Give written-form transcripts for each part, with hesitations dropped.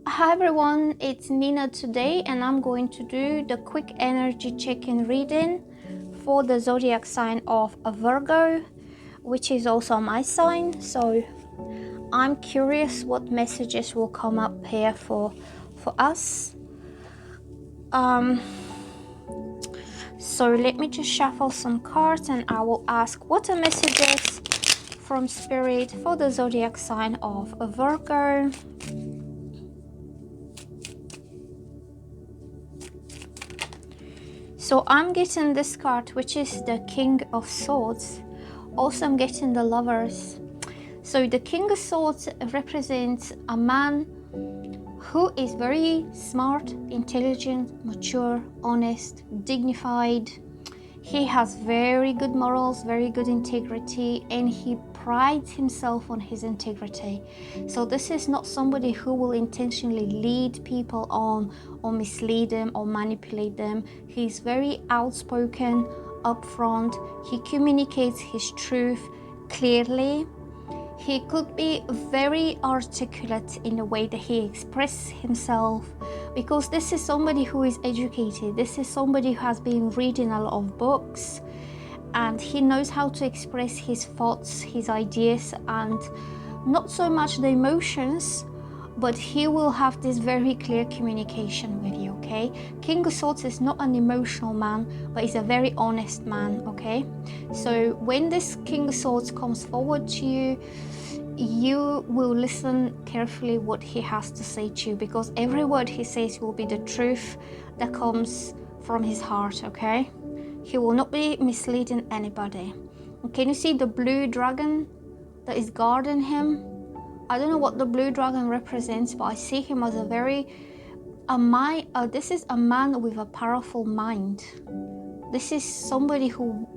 Hi everyone, it's Nina today, and I'm going to do the quick energy check-in reading for the zodiac sign of Virgo, which is also my sign. So I'm curious what messages will come up here for us. So let me just shuffle some cards and I will ask what are messages from Spirit for the zodiac sign of Virgo. So I'm getting this card, which is the King of Swords. Also, I'm getting the Lovers. So the King of Swords represents a man who is very smart, intelligent, mature, honest, dignified. He has very good morals, very good integrity, and he prides himself on his integrity. So this is not somebody who will intentionally lead people on or mislead them or manipulate them. He's very outspoken, upfront. He communicates his truth clearly. He could be very articulate in the way that he expresses himself, because this is somebody who is educated. This is somebody who has been reading a lot of books, and he knows how to express his thoughts, his ideas, and not so much the emotions, but he will have this very clear communication with you, okay? King of Swords is not an emotional man, but he's a very honest man, okay? So when this King of Swords comes forward to you, you will listen carefully what he has to say to you, because every word he says will be the truth that comes from his heart, okay? He will not be misleading anybody. And can you see the blue dragon that is guarding him? I don't know what the blue dragon represents, but I see him as this is a man with a powerful mind. This is somebody who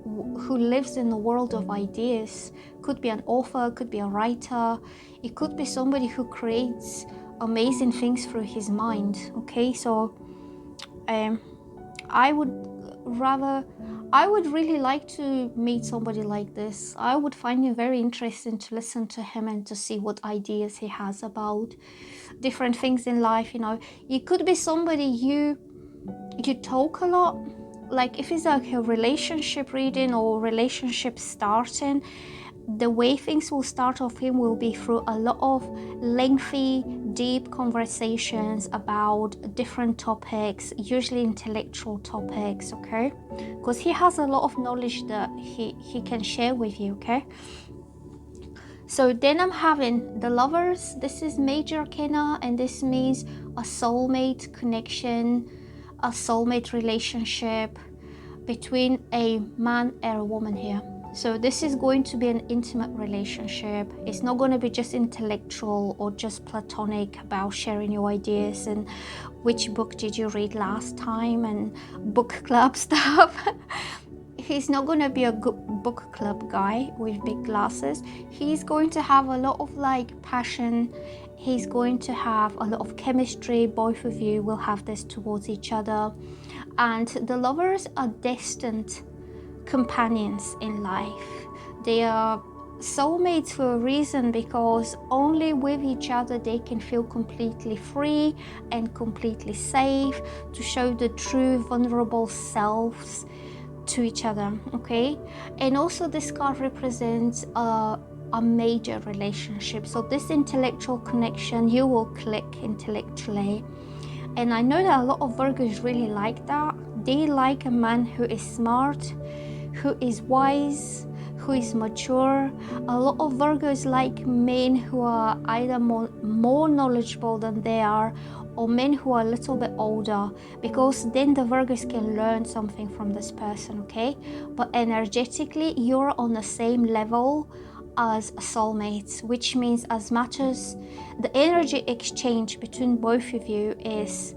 lives in the world of ideas. Could be an author, could be a writer. It could be somebody who creates amazing things through his mind. Okay, so I would really like to meet somebody like this. I would find it very interesting to listen to him and to see what ideas he has about different things in life. You know, you could be somebody you talk a lot. Like if it's like a relationship reading or relationship starting, the way things will start off him will be through a lot of lengthy, deep conversations about different topics, usually intellectual topics, okay? Because he has a lot of knowledge that he can share with you, okay? So then I'm having the Lovers. This is major arcana, and this means a soulmate connection, a soulmate relationship between a man and a woman here. So this is going to be an intimate relationship. It's not going to be just intellectual or just platonic about sharing your ideas and which book did you read last time and book club stuff. He's not going to be a good book club guy with big glasses. He's going to have a lot of like passion. He's going to have a lot of chemistry. Both of you will have this towards each other. And the Lovers are destined companions in life. They are soulmates for a reason, because only with each other they can feel completely free and completely safe to show the true vulnerable selves to each other, okay? And also this card represents a major relationship. So this intellectual connection, you will click intellectually. And I know that a lot of Virgos really like that. They like a man who is smart, who is wise, who is mature. A lot of Virgos like men who are either more knowledgeable than they are, or men who are a little bit older, because then the Virgos can learn something from this person, okay? But energetically, you're on the same level as soulmates, which means as much as the energy exchange between both of you is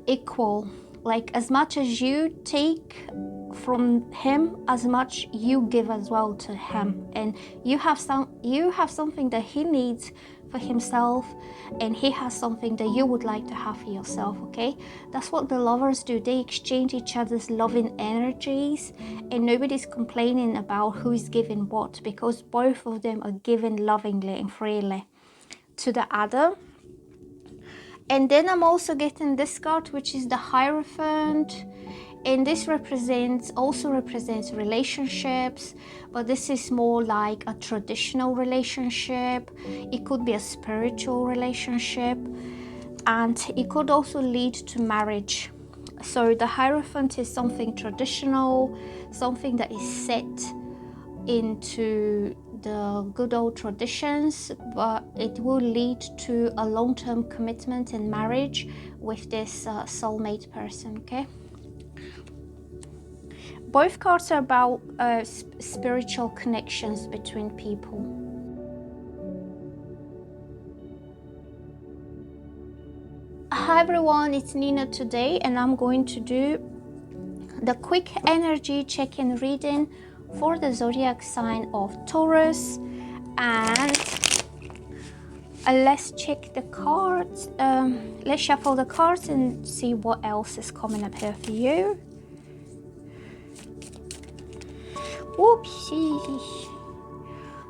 equal, like as much as you take from him, as much you give as well to him, and you have something that he needs for himself, and he has something that you would like to have for yourself. Okay, that's what the lovers do. They exchange each other's loving energies, and nobody's complaining about who's giving what, because both of them are giving lovingly and freely to the other. And then I'm also getting this card, which is the Hierophant, and this also represents relationships, but this is more like a traditional relationship. It could be a spiritual relationship, and it could also lead to marriage. So the Hierophant is something traditional, something that is set into the good old traditions, but it will lead to a long-term commitment and marriage with this soulmate person. Okay, both cards are about spiritual connections between people. Hi everyone, it's Nina today, and I'm going to do the quick energy check-in reading for the zodiac sign of Taurus. And let's check the cards. Let's shuffle the cards and see what else is coming up here for you. Whoopsie.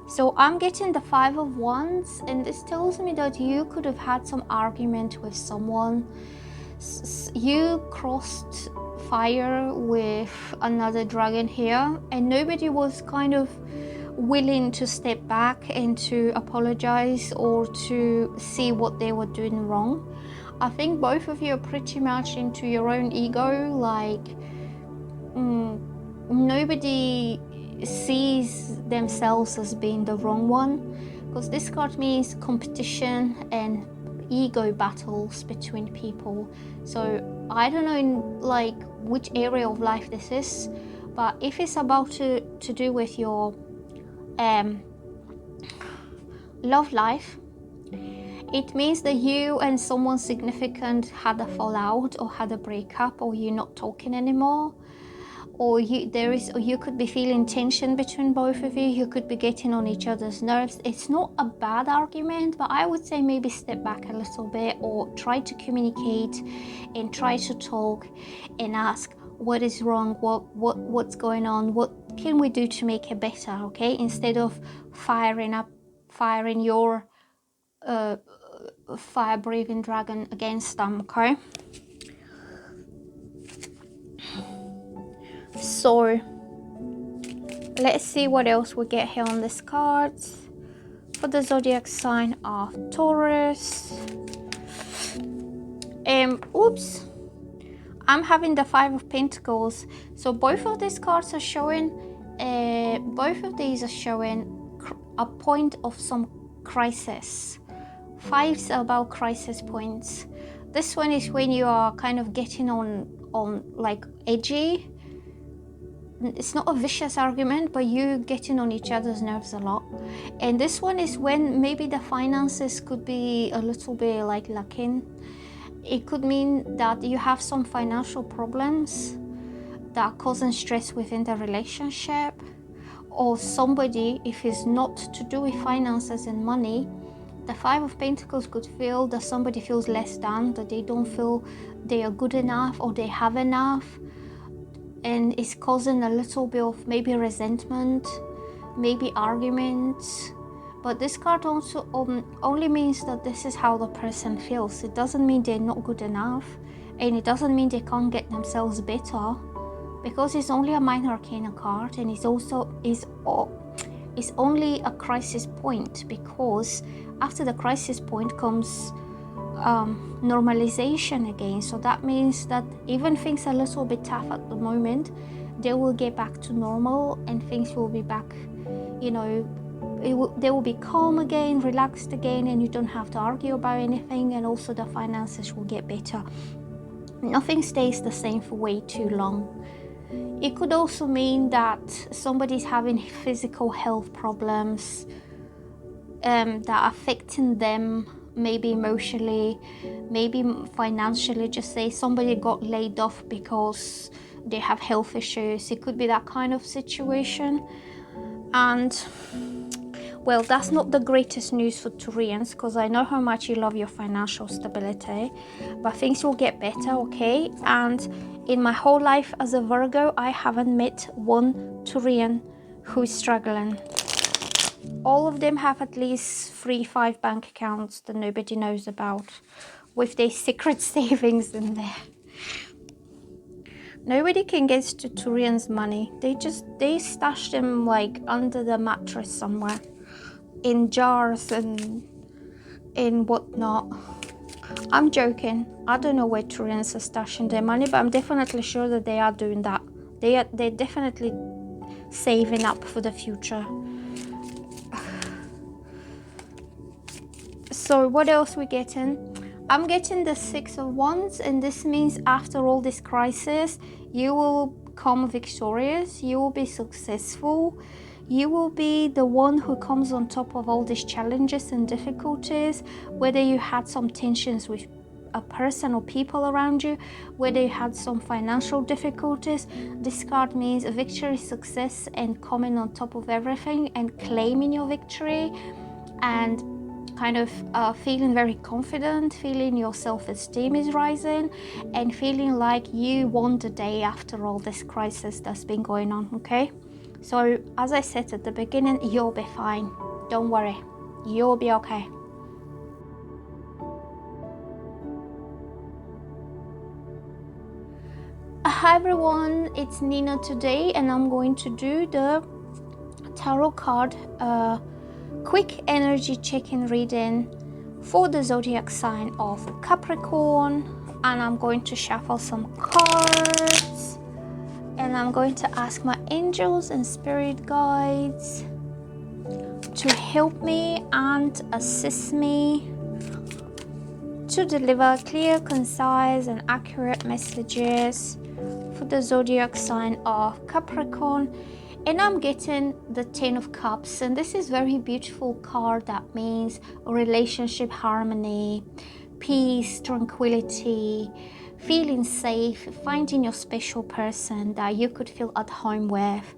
So I'm getting the Five of Wands, and this tells me that you could have had some argument with someone. You crossed fire with another dragon here, and nobody was kind of willing to step back and to apologize or to see what they were doing wrong. I think both of you are pretty much into your own ego, like nobody sees themselves as being the wrong one, because this card means competition and ego battles between people. So I don't know in like which area of life this is, but if it's about to do with your love life, it means that you and someone significant had a fallout or had a breakup, or you're not talking anymore, or you could be feeling tension between both of you. You could be getting on each other's nerves. It's not a bad argument, but I would say maybe step back a little bit, or try to communicate and try to talk and ask what is wrong, what's going on, what can we do to make it better, okay? Instead of firing your fire-breathing dragon against them, okay? So let's see what else we get here on this cards for the zodiac sign of Taurus. Oops, I'm having the Five of Pentacles. So both of these cards are showing, both of these are showing a point of some crisis. Fives are about crisis points. This one is when you are kind of getting on like edgy. It's not a vicious argument, but you getting on each other's nerves a lot. And this one is when maybe the finances could be a little bit like lacking. It could mean that you have some financial problems that are causing stress within the relationship, or somebody, if it's not to do with finances and money, the Five of Pentacles could feel that somebody feels less than, that they don't feel they are good enough or they have enough. And it's causing a little bit of maybe resentment, maybe arguments. But this card also only means that this is how the person feels. It doesn't mean they're not good enough, and it doesn't mean they can't get themselves better, because it's only a minor arcana card, and it's only a crisis point, because after the crisis point comes normalization again. So that means that even things are a little bit tough at the moment, they will get back to normal, and things will be back, you know, they will be calm again, relaxed again, and you don't have to argue about anything. And also the finances will get better. Nothing stays the same for way too long. It could also mean that somebody's having physical health problems that are affecting them, maybe emotionally, maybe financially. Just say somebody got laid off because they have health issues. It could be that kind of situation. And well, that's not the greatest news for Taurians, because I know how much you love your financial stability, but things will get better, okay? And in my whole life as a Virgo, I haven't met one Taurian who is struggling. All of them have at least 3-5 bank accounts that nobody knows about, with their secret savings in there. Nobody can get to Taurians' money. They stash them like under the mattress somewhere, in jars and in whatnot. I'm joking. I don't know where Taurians are stashing their money, but I'm definitely sure that they are doing that. They're definitely saving up for the future. So what else we getting? I'm getting the 6 of Wands, and this means after all this crisis, you will come victorious, you will be successful, you will be the one who comes on top of all these challenges and difficulties, whether you had some tensions with a person or people around you, whether you had some financial difficulties. This card means a victory, success, and coming on top of everything and claiming your victory, and kind of feeling very confident, feeling your self-esteem is rising, and feeling like you won the day after all this crisis that's been going on, okay? So as I said at the beginning, you'll be fine. Don't worry, you'll be okay. Hi everyone, it's Nina today, and I'm going to do the tarot card quick energy check-in reading for the zodiac sign of Capricorn. And I'm going to shuffle some cards, and I'm going to ask my angels and spirit guides to help me and assist me to deliver clear, concise, and accurate messages for the zodiac sign of Capricorn. And I'm getting the 10 of Cups, and this is very beautiful card that means relationship harmony, peace, tranquility, feeling safe, finding your special person that you could feel at home with.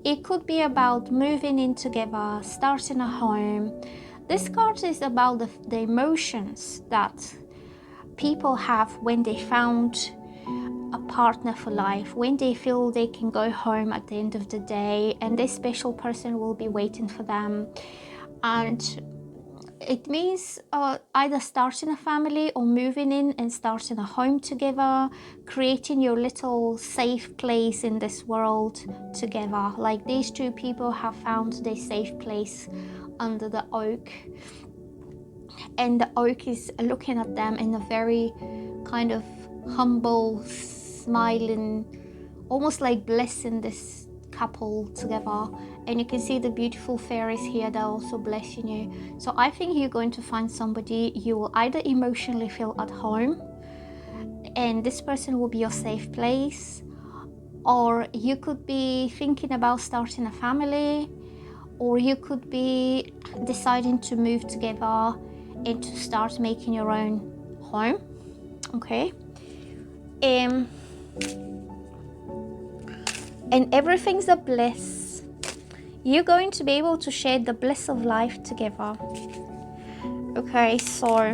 It could be about moving in together, starting a home. This card is about the emotions that people have when they found a partner for life, when they feel they can go home at the end of the day and this special person will be waiting for them. And it means either starting a family or moving in and starting a home together, creating your little safe place in this world together. Like these two people have found their safe place under the oak, and the oak is looking at them in a very kind of humble, smiling, almost like blessing this couple together. And you can see the beautiful fairies here that are also blessing you. So I think you're going to find somebody you will either emotionally feel at home, and this person will be your safe place, or you could be thinking about starting a family, or you could be deciding to move together and to start making your own home, okay? And everything's a bliss. You're going to be able to share the bliss of life together. Okay, so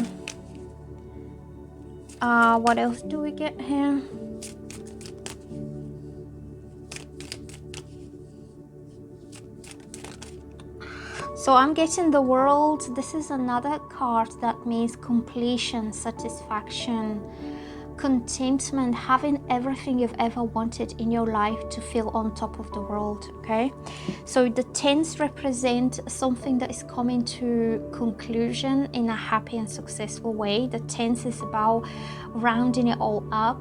what else do we get here? So I'm getting the World. This is another card that means completion, satisfaction, contentment, having everything you've ever wanted in your life to feel on top of the world, okay? So the 10s represent something that is coming to conclusion in a happy and successful way. The 10s is about rounding it all up,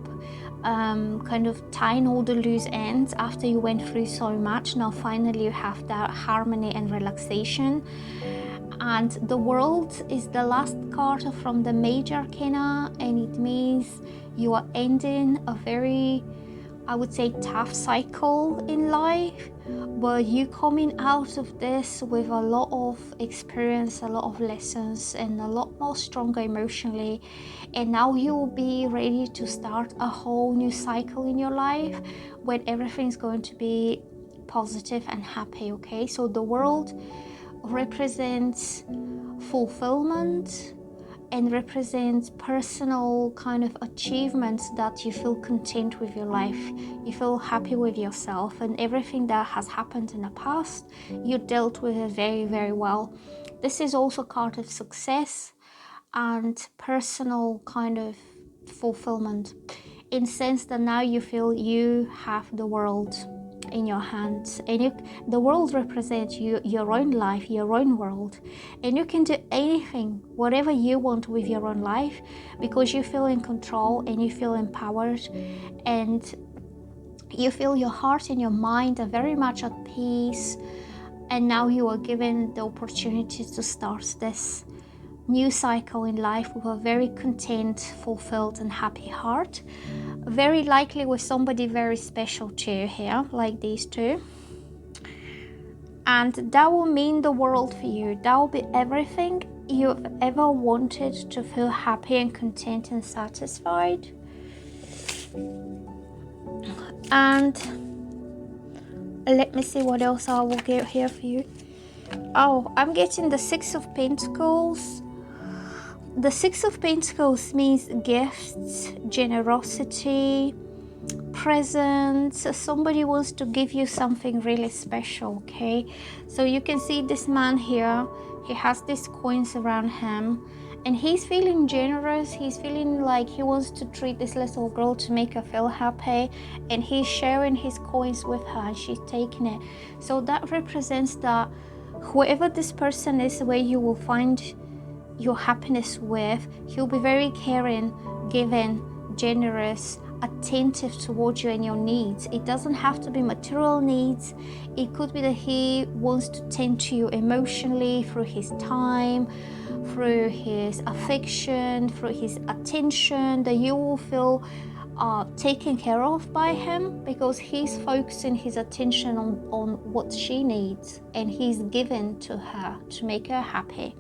kind of tying all the loose ends after you went through so much. Now finally you have that harmony and relaxation. And the World is the last card from the major arcana, and it means you are ending a very I would say, tough cycle in life, but you coming out of this with a lot of experience, a lot of lessons, and a lot more stronger emotionally. And now you will be ready to start a whole new cycle in your life when everything's going to be positive and happy. Okay, so the world represents fulfillment and represents personal kind of achievements that you feel content with your life, you feel happy with yourself, and everything that has happened in the past, you dealt with it very, very well. This is also a card of success and personal kind of fulfillment, in sense that now you feel you have the world in your hands, and the world represents your own life, your own world, and you can do anything, whatever you want with your own life, because you feel in control and you feel empowered, and you feel your heart and your mind are very much at peace. And now you are given the opportunity to start this new cycle in life with a very content, fulfilled, and happy heart. Very likely with somebody very special to you here, like these two. And that will mean the world for you. That will be everything you've ever wanted to feel happy and content and satisfied. And let me see what else I will get here for you. Oh, I'm getting the Six of Pentacles. The Six of Pentacles means gifts, generosity, presents. Somebody wants to give you something really special, okay? So you can see this man here, he has these coins around him, and he's feeling generous. He's feeling like he wants to treat this little girl to make her feel happy, and he's sharing his coins with her and she's taking it. So that represents that whoever this person is, where you will find your happiness with, he'll be very caring, giving, generous, attentive towards you and your needs. It doesn't have to be material needs. It could be that he wants to tend to you emotionally through his time, through his affection, through his attention, that you will feel taken care of by him, because he's focusing his attention on what she needs, and he's given to her to make her happy.